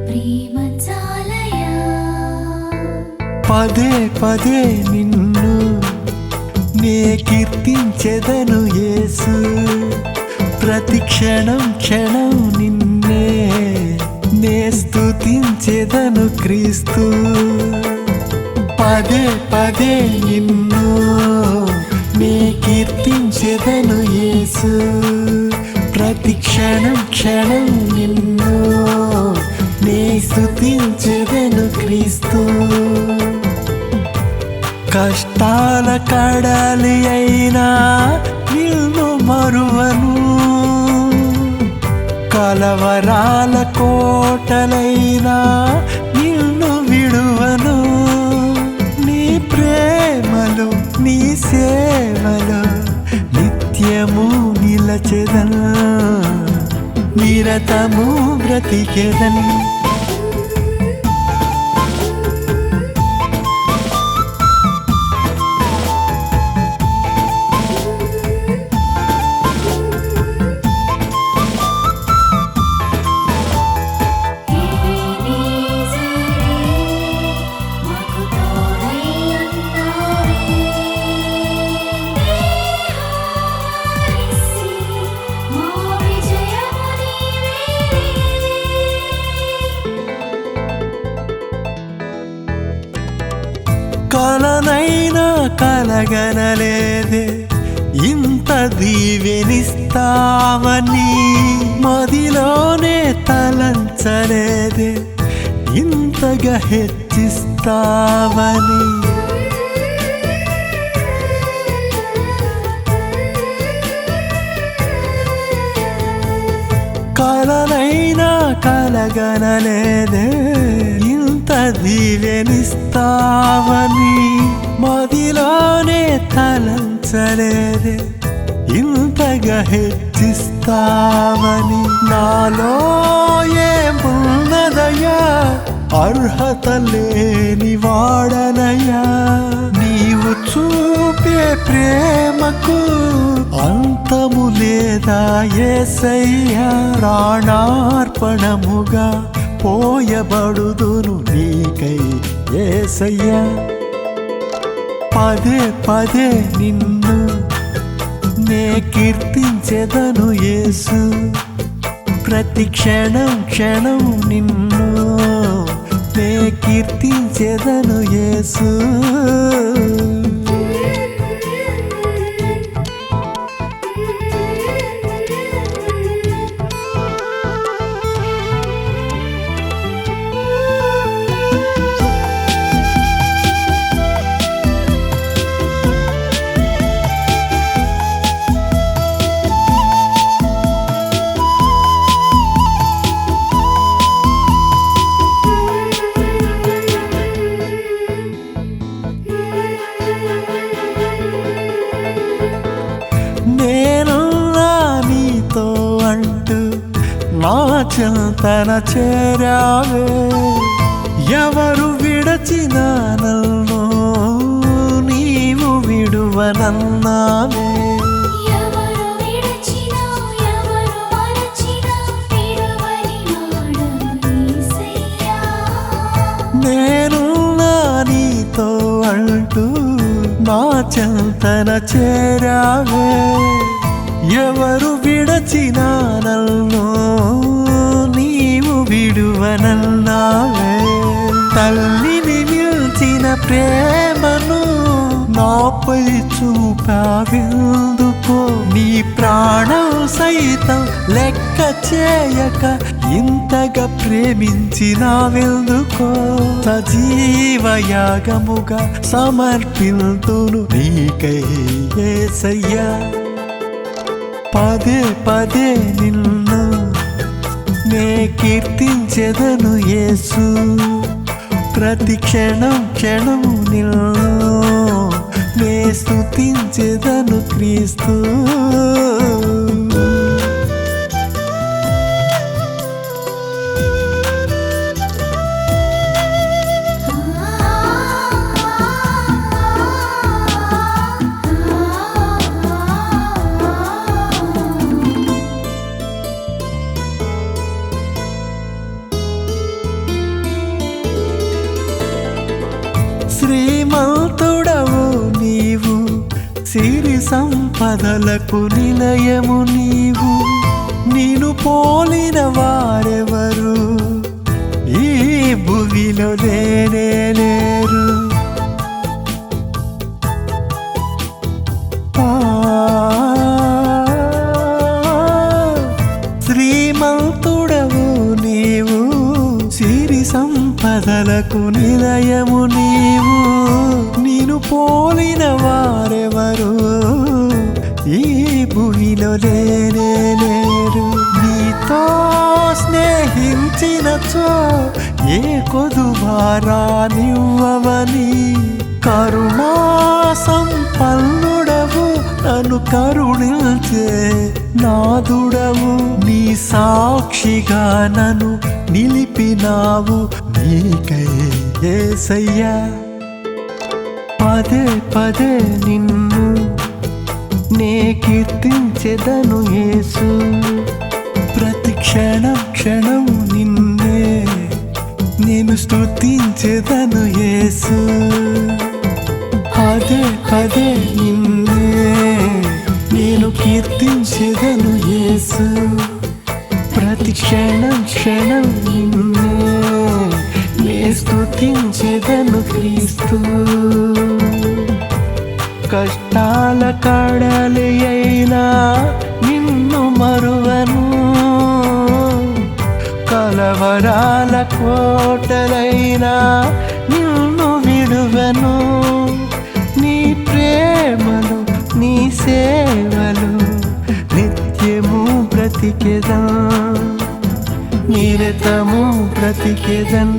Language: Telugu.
ప్రేమ చాలయా. పదే పదే నిన్ను నే కీర్తించెదను యేసు, ప్రతి క్షణం క్షణం నిన్నే నే స్తుతించెదను క్రీస్తు. పదే పదే నిన్ను నే కీర్తించెదను యేసు, ప్రతి క్షణం క్షణం నిన్ను నే స్తుతించెదను క్రీస్తు. కష్టాల కడలి అయినా నిన్ను మరువను, కలవరాల కోటలైనా నిన్ను విడువను. నీ ప్రేమలో నీ సేవలో నిత్యము నిలచెదను, నిరతము బ్రతికెదను. కలనైనా కలగనలేదే ఇంత దీవెనిస్తావని, మదిలోనే తలంచలేదే ఇంతగా హెచ్చిస్తావని. కలనైనా కలగనలేదే ఇంత దీవెనిస్తావని, మదిలోనే తలంచలేదే ఇంతగా హెచ్చిస్తావని. నాలో ఏమున్నదయ్యా అర్హత లేని వాడనయ్యా, నీవు చూపే ప్రేమకు అంతము లేదా యేసయ్యా. ప్రాణార్పణముగా పోయబడుదును నీకై యేసయ్యా. పదే పదే నిన్ను నే కీర్తించెదను యేసు, ప్రతి క్షణం క్షణం నిన్ను నే కీర్తించెదను యేసు. నేనున్నా నీతో అంటూ నా చింతన చేరావే, ఎవరు విడచిన నన్ను నీవు విడువనన్నావే. నేనున్నా నీతో అంటూ నా చింతన చేరావే, ఎవరు విడచిన నన్ను నీవు విడువనన్నావే. తల్లిని మిల్చిన ప్రేమను నాపై చూపావెందుకో, నీ ప్రాణం సైతం లెక్క చేయక ఇంతగా ప్రేమించినావెందుకో. సజీవయాగముగా సమర్పింతును నీకై యేసయ్యా. పదే పదే నిన్ను నే కీర్తించెదను యేసు, ప్రతి క్షణం క్షణం నిన్ను నే స్తుతించెదను క్రీస్తు. శ్రీమంతుడవు నీవు, సిరి సంపదలకు నిలయము నీవు. నిన్ను పోలిన వారెవరు ఈ భూమిలో లేనే లేరు. శ్రీమంతుడవు నీవు, సిరి సంపదలకు నిలయము నీవు. నిన్ను పోలిన వారెవరు ఈ భూమిలో లేనే లేరు. నీతో స్నేహించినచో ఏ కొదువారానివ్వవని, కరుణా సంపన్నుడవు, నన్ను కరుణించే నాదుడవు. నీ సాక్షిగా నన్ను నిలిపినావు, నీకై యేసయ్యా. పదే పదే నిన్ను నే కీర్తించెదను యేసు, ప్రతి క్షణం క్షణం నిన్నే నేను స్తుతించెదను యేసు. పదే పదే నిన్నే నేను కీర్తించెదను యేసు, ప్రతి క్షణం క్షణం నిన్నే నే స్తుతించెదను క్రీస్తు. కష్టాల కడలి అయినా నిన్ను మరువను, కలవరాల కోటలైనా నిన్ను విడువను. నీ ప్రేమలు నీ సేవలు నిత్యము బ్రతికెదన్, నిరతము బ్రతికెదన్.